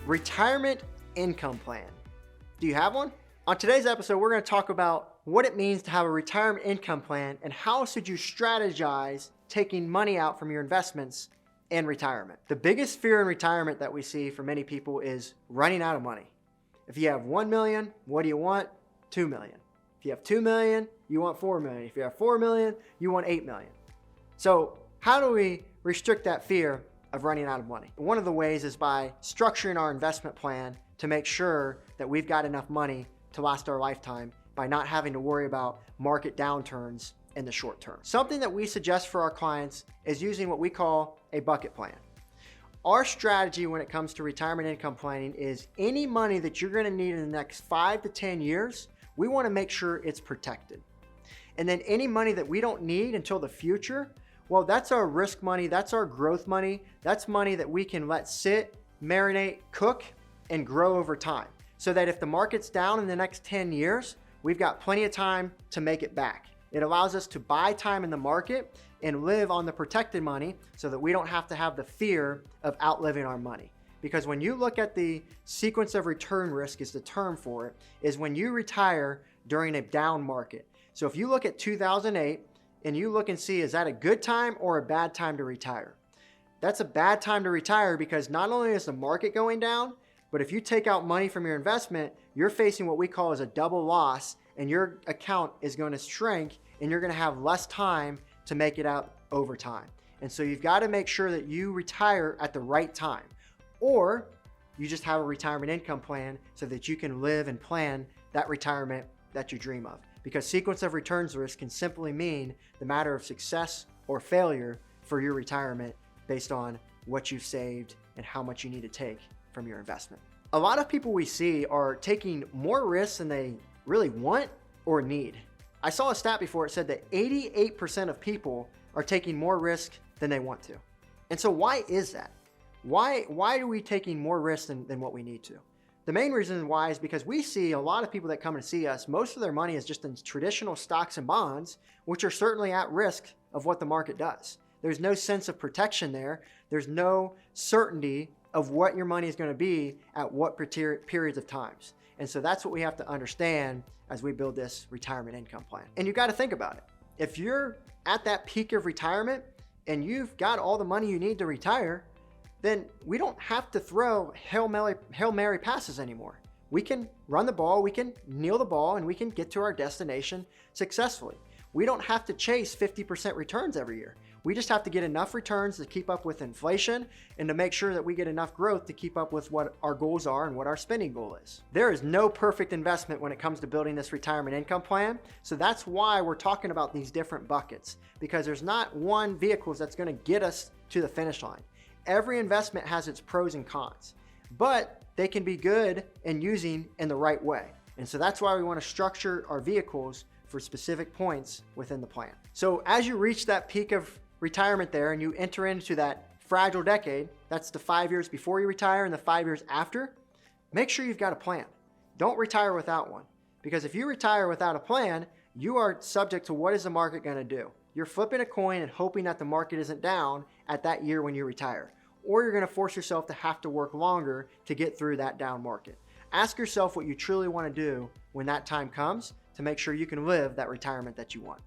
Retirement income plan. Do you have one? On today's episode, we're going to talk about what it means to have a retirement income plan and how should you strategize taking money out from your investments in retirement. The biggest fear in retirement that we see for many people is running out of money. If you have 1 million, what do you want? 2 million. If you have 2 million, you want 4 million. If you have 4 million, you want 8 million. So how do we restrict that fear of running out of money? One of the ways is by structuring our investment plan to make sure that we've got enough money to last our lifetime by not having to worry about market downturns in the short term. Something that we suggest for our clients is using what we call a bucket plan. Our strategy when it comes to retirement income planning is any money that you're going to need in the next 5 to 10 years, we want to make sure it's protected. And then any money that we don't need until the future, well, that's our risk money, that's our growth money, that's money that we can let sit, marinate, cook, and grow over time. So that if the market's down in the next 10 years, we've got plenty of time to make it back. It allows us to buy time in the market and live on the protected money so that we don't have to have the fear of outliving our money. Because when you look at the sequence of return risk is the term for it, is when you retire during a down market. So if you look at 2008 and you look and see, is that a good time or a bad time to retire? That's a bad time to retire because not only is the market going down, but if you take out money from your investment, you're facing what we call as a double loss and your account is going to shrink and you're going to have less time to make it out over time. And so you've got to make sure that you retire at the right time, or you just have a retirement income plan so that you can live and plan that retirement that you dream of. Because sequence of returns risk can simply mean the matter of success or failure for your retirement based on what you've saved and how much you need to take from your investment. A lot of people we see are taking more risks than they really want or need. I saw a stat before, it said that 88% of people are taking more risk than they want to. And so why is that? Why are we taking more risk than what we need to? The main reason why is because we see a lot of people that come and see us, most of their money is just in traditional stocks and bonds, which are certainly at risk of what the market does. There's no sense of protection there. There's no certainty of what your money is going to be at what periods of times. And so that's what we have to understand as we build this retirement income plan. And you got to think about it. If you're at that peak of retirement and you've got all the money you need to retire, then we don't have to throw Hail Mary passes anymore. We can run the ball, we can kneel the ball, and we can get to our destination successfully. We don't have to chase 50% returns every year. We just have to get enough returns to keep up with inflation and to make sure that we get enough growth to keep up with what our goals are and what our spending goal is. There is no perfect investment when it comes to building this retirement income plan. So that's why we're talking about these different buckets, because there's not one vehicle that's going to get us to the finish line. Every investment has its pros and cons, but they can be good and using in the right way. And so that's why we want to structure our vehicles for specific points within the plan. So as you reach that peak of retirement there and you enter into that fragile decade, that's the 5 years before you retire and the 5 years after, make sure you've got a plan. Don't retire without one. Because if you retire without a plan, you are subject to what is the market going to do. You're flipping a coin and hoping that the market isn't down at that year when you retire. Or you're going to force yourself to have to work longer to get through that down market. Ask yourself what you truly want to do when that time comes to make sure you can live that retirement that you want.